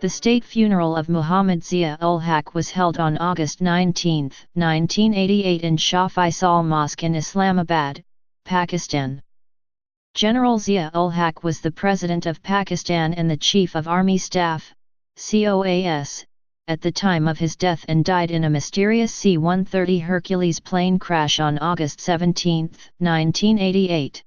The state funeral of Muhammad Zia-ul-Haq was held on August 19, 1988 in Shah Faisal Mosque in Islamabad, Pakistan. General Zia-ul-Haq was the President of Pakistan and the Chief of Army Staff, COAS, at the time of his death and died in a mysterious C-130 Hercules plane crash on August 17, 1988.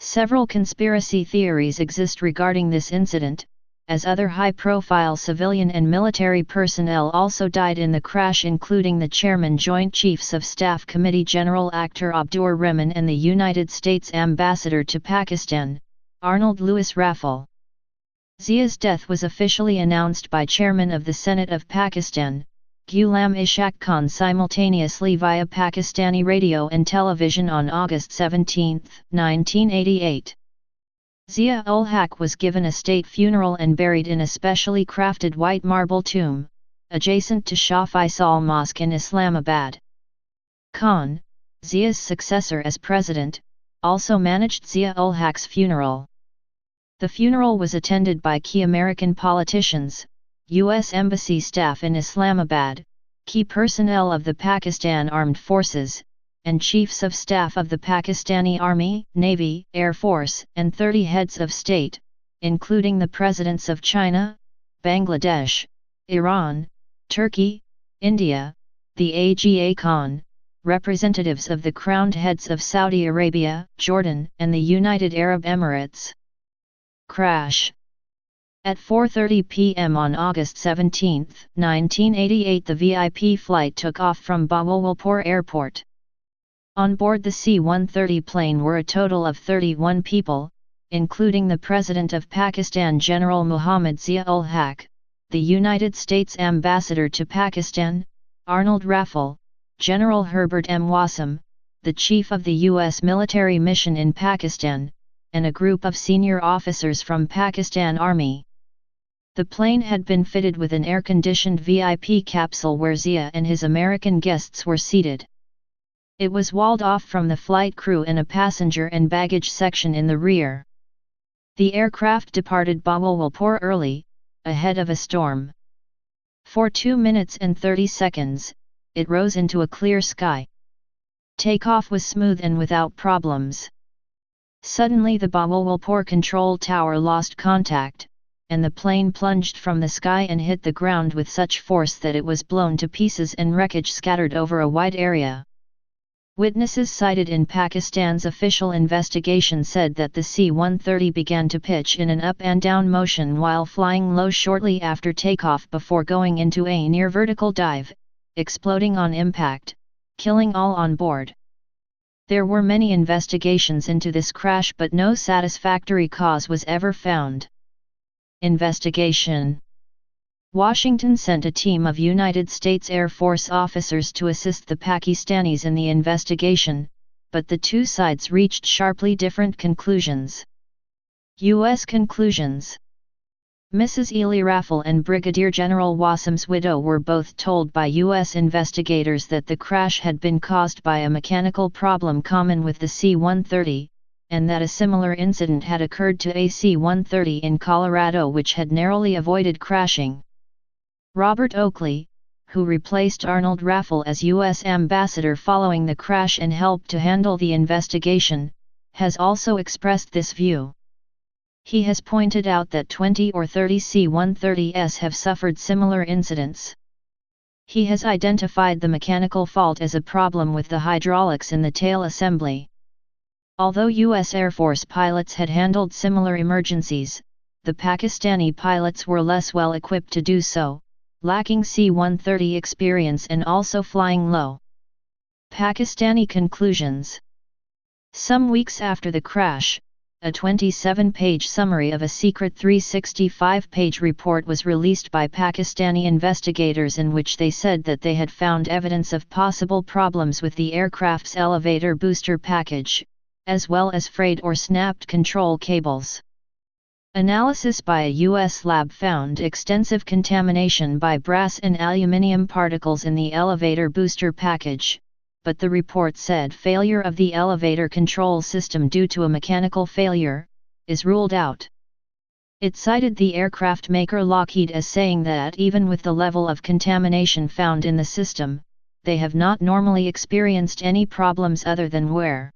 Several conspiracy theories exist regarding this incident, as other high-profile civilian and military personnel also died in the crash, including the Chairman Joint Chiefs of Staff Committee General Akhtar Abdur Rehman and the United States Ambassador to Pakistan, Arnold Lewis Raphel. Zia's death was officially announced by Chairman of the Senate of Pakistan, Ghulam Ishaq Khan, simultaneously via Pakistani radio and television on August 17, 1988. Zia-ul-Haq was given a state funeral and buried in a specially crafted white marble tomb, adjacent to Shah Faisal Mosque in Islamabad. Khan, Zia's successor as president, also managed Zia-ul-Haq's funeral. The funeral was attended by key American politicians, U.S. Embassy staff in Islamabad, key personnel of the Pakistan Armed Forces, and chiefs of staff of the Pakistani Army, Navy, Air Force, and 30 heads of state, including the presidents of China, Bangladesh, Iran, Turkey, India, the Aga Khan, representatives of the crowned heads of Saudi Arabia, Jordan, and the United Arab Emirates. Crash. At 4:30 p.m. on August 17, 1988, the VIP flight took off from Bahawalpur Airport. On board the C-130 plane were a total of 31 people, including the President of Pakistan General Muhammad Zia-ul-Haq, the United States Ambassador to Pakistan, Arnold Raphel, General Herbert M. Wasim, the Chief of the U.S. military mission in Pakistan, and a group of senior officers from Pakistan Army. The plane had been fitted with an air-conditioned VIP capsule where Zia and his American guests were seated. It was walled off from the flight crew and a passenger and baggage section in the rear. The aircraft departed Bahawalpur early, ahead of a storm. For 2 minutes and 30 seconds, it rose into a clear sky. Takeoff was smooth and without problems. Suddenly the Bahawalpur control tower lost contact, and the plane plunged from the sky and hit the ground with such force that it was blown to pieces and wreckage scattered over a wide area. Witnesses cited in Pakistan's official investigation said that the C-130 began to pitch in an up and down motion while flying low shortly after takeoff before going into a near vertical dive, exploding on impact, killing all on board. There were many investigations into this crash, but no satisfactory cause was ever found. Investigation. Washington sent a team of United States Air Force officers to assist the Pakistanis in the investigation, but the two sides reached sharply different conclusions. U.S. conclusions. Mrs. Eli Raphel and Brigadier General Wasim's widow were both told by U.S. investigators that the crash had been caused by a mechanical problem common with the C-130, and that a similar incident had occurred to a C-130 in Colorado which had narrowly avoided crashing. Robert Oakley, who replaced Arnold Raphel as U.S. ambassador following the crash and helped to handle the investigation, has also expressed this view. He has pointed out that 20 or 30 C-130s have suffered similar incidents. He has identified the mechanical fault as a problem with the hydraulics in the tail assembly. Although U.S. Air Force pilots had handled similar emergencies, the Pakistani pilots were less well equipped to do so, lacking C-130 experience and also flying low. Pakistani conclusions. Some weeks after the crash, a 27-page summary of a secret 365-page report was released by Pakistani investigators in which they said that they had found evidence of possible problems with the aircraft's elevator booster package, as well as frayed or snapped control cables. Analysis by a U.S. lab found extensive contamination by brass and aluminium particles in the elevator booster package, but the report said failure of the elevator control system due to a mechanical failure is ruled out. It cited the aircraft maker Lockheed as saying that even with the level of contamination found in the system, they have not normally experienced any problems other than wear.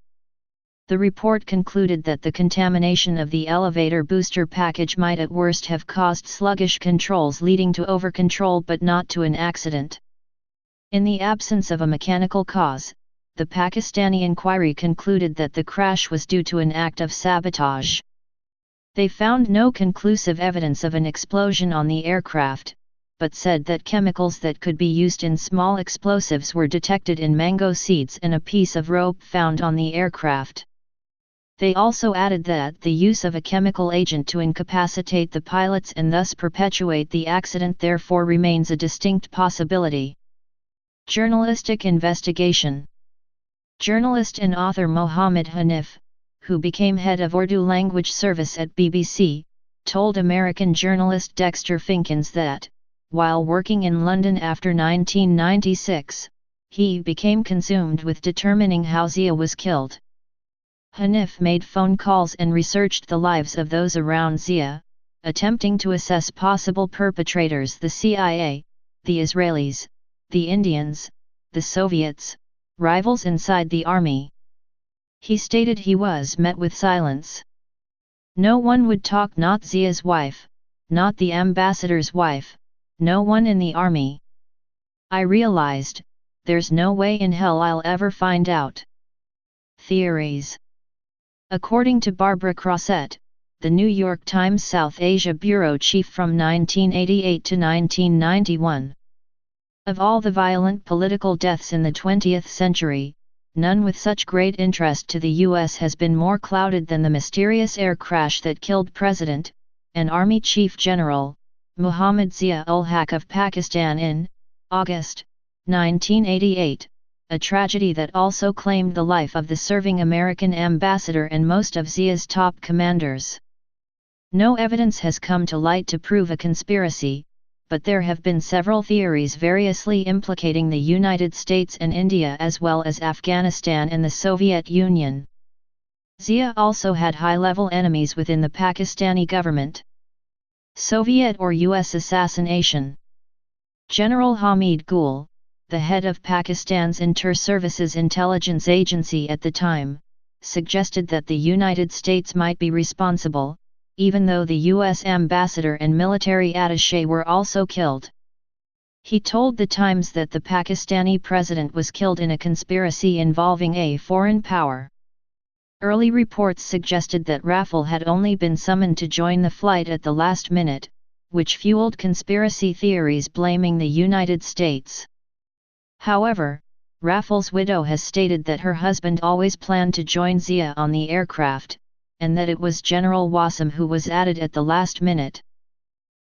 The report concluded that the contamination of the elevator booster package might at worst have caused sluggish controls leading to overcontrol but not to an accident. In the absence of a mechanical cause, the Pakistani inquiry concluded that the crash was due to an act of sabotage. They found no conclusive evidence of an explosion on the aircraft, but said that chemicals that could be used in small explosives were detected in mango seeds and a piece of rope found on the aircraft. They also added that the use of a chemical agent to incapacitate the pilots and thus perpetuate the accident therefore remains a distinct possibility. Journalistic Investigation. Journalist and author Mohammed Hanif, who became head of Urdu language service at BBC, told American journalist Dexter Finkins that, while working in London after 1996, he became consumed with determining how Zia was killed. Hanif made phone calls and researched the lives of those around Zia, attempting to assess possible perpetrators: the CIA, the Israelis, the Indians, the Soviets, rivals inside the army. He stated he was met with silence. No one would talk, not Zia's wife, not the ambassador's wife, no one in the army. I realized, there's no way in hell I'll ever find out. Theories. According to Barbara Crossett, the New York Times South Asia bureau chief from 1988 to 1991. Of all the violent political deaths in the 20th century, none with such great interest to the U.S. has been more clouded than the mysterious air crash that killed President, and Army Chief General, Muhammad Zia-ul-Haq of Pakistan in August 1988, a tragedy that also claimed the life of the serving American ambassador and most of Zia's top commanders. No evidence has come to light to prove a conspiracy, but there have been several theories variously implicating the United States and India as well as Afghanistan and the Soviet Union. Zia also had high-level enemies within the Pakistani government. Soviet or U.S. assassination. General Hamid Gul, the head of Pakistan's Inter-Services Intelligence Agency at the time, suggested that the United States might be responsible, even though the U.S. ambassador and military attaché were also killed. He told The Times that the Pakistani president was killed in a conspiracy involving a foreign power. Early reports suggested that Raphel had only been summoned to join the flight at the last minute, which fueled conspiracy theories blaming the United States. However, Raphel's widow has stated that her husband always planned to join Zia on the aircraft, and that it was General Wasim who was added at the last minute.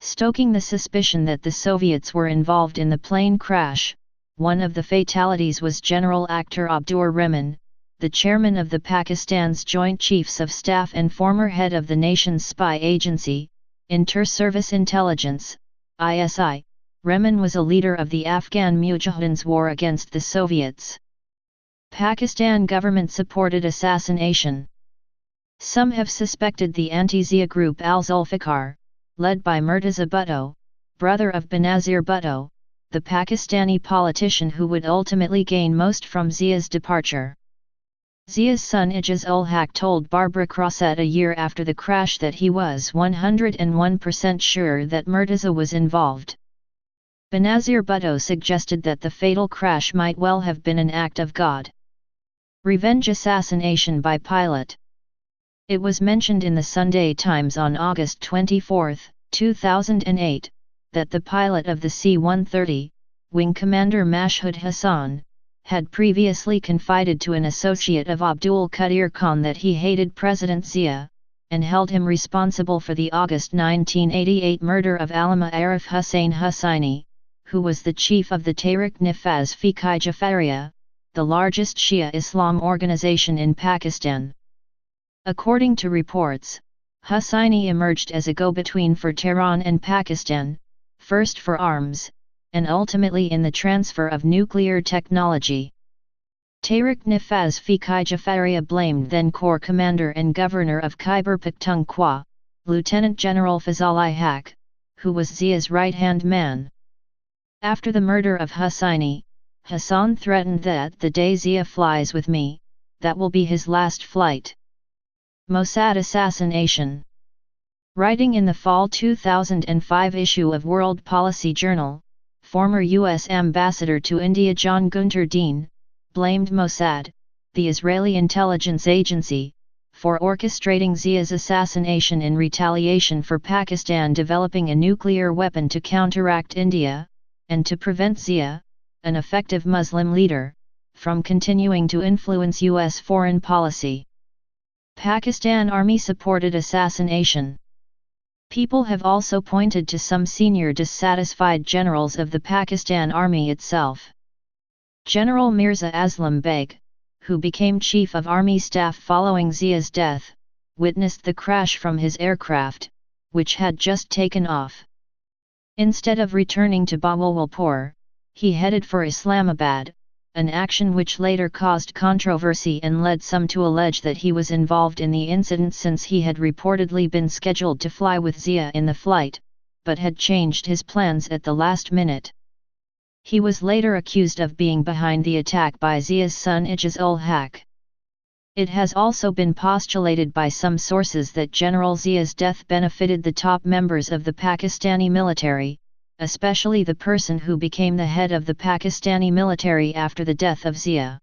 Stoking the suspicion that the Soviets were involved in the plane crash, one of the fatalities was General Akhtar Abdur Rehman, the chairman of the Pakistan's Joint Chiefs of Staff and former head of the nation's spy agency, Inter-Service Intelligence, ISI. Rehman was a leader of the Afghan Mujahideen's war against the Soviets. Pakistan government-supported assassination. Some have suspected the anti-Zia group Al-Zulfikar, led by Murtaza Bhutto, brother of Benazir Bhutto, the Pakistani politician who would ultimately gain most from Zia's departure. Zia's son Ijaz-ul-Haq told Barbara Crossett a year after the crash that he was 101% sure that Murtaza was involved. Benazir Bhutto suggested that the fatal crash might well have been an act of God. Revenge assassination by pilot. It was mentioned in the Sunday Times on August 24, 2008, that the pilot of the C-130, Wing Commander Mashhud Hassan, had previously confided to an associate of Abdul Qadir Khan that he hated President Zia, and held him responsible for the August 1988 murder of Allama Arif Hussain Hussaini, who was the chief of the Tehrik-Nafaz Jafariya, the largest Shia Islam organization in Pakistan. According to reports, Hussaini emerged as a go-between for Tehran and Pakistan, first for arms, and ultimately in the transfer of nuclear technology. Tehrik-Nafaz Jafariya blamed then Corps commander and governor of Khyber Pakhtunkhwa, Lieutenant General Faisal-i-Haq, who was Zia's right-hand man. After the murder of Husseini, Hassan threatened that the day Zia flies with me, that will be his last flight. Mossad Assassination. Writing in the fall 2005 issue of World Policy Journal, former U.S. Ambassador to India John Gunter Dean blamed Mossad, the Israeli intelligence agency, for orchestrating Zia's assassination in retaliation for Pakistan developing a nuclear weapon to counteract India, and to prevent Zia, an effective Muslim leader, from continuing to influence U.S. foreign policy. Pakistan Army supported assassination. People have also pointed to some senior dissatisfied generals of the Pakistan Army itself. General Mirza Aslam Beg, who became Chief of Army Staff following Zia's death, witnessed the crash from his aircraft, which had just taken off. Instead of returning to Bahawalpur, he headed for Islamabad, an action which later caused controversy and led some to allege that he was involved in the incident since he had reportedly been scheduled to fly with Zia in the flight, but had changed his plans at the last minute. He was later accused of being behind the attack by Zia's son Zia-ul-Haq. It has also been postulated by some sources that General Zia's death benefited the top members of the Pakistani military, especially the person who became the head of the Pakistani military after the death of Zia.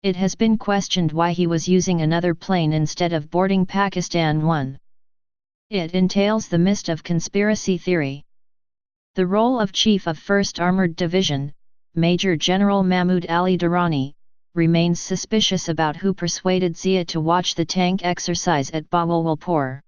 It has been questioned why he was using another plane instead of boarding Pakistan 1. It entails the mist of conspiracy theory. The role of Chief of 1st Armored Division, Major General Mahmoud Ali Durrani, remains suspicious about who persuaded Zia to watch the tank exercise at Bahawalpur.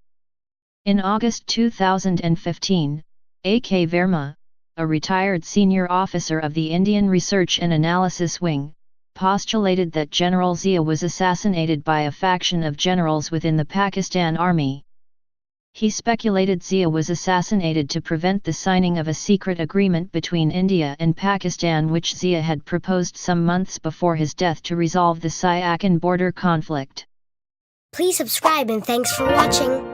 In August 2015, A.K. Verma, a retired senior officer of the Indian Research and Analysis Wing, postulated that General Zia was assassinated by a faction of generals within the Pakistan Army. He speculated Zia was assassinated to prevent the signing of a secret agreement between India and Pakistan which Zia had proposed some months before his death to resolve the Siachen border conflict. Please subscribe and thanks for watching.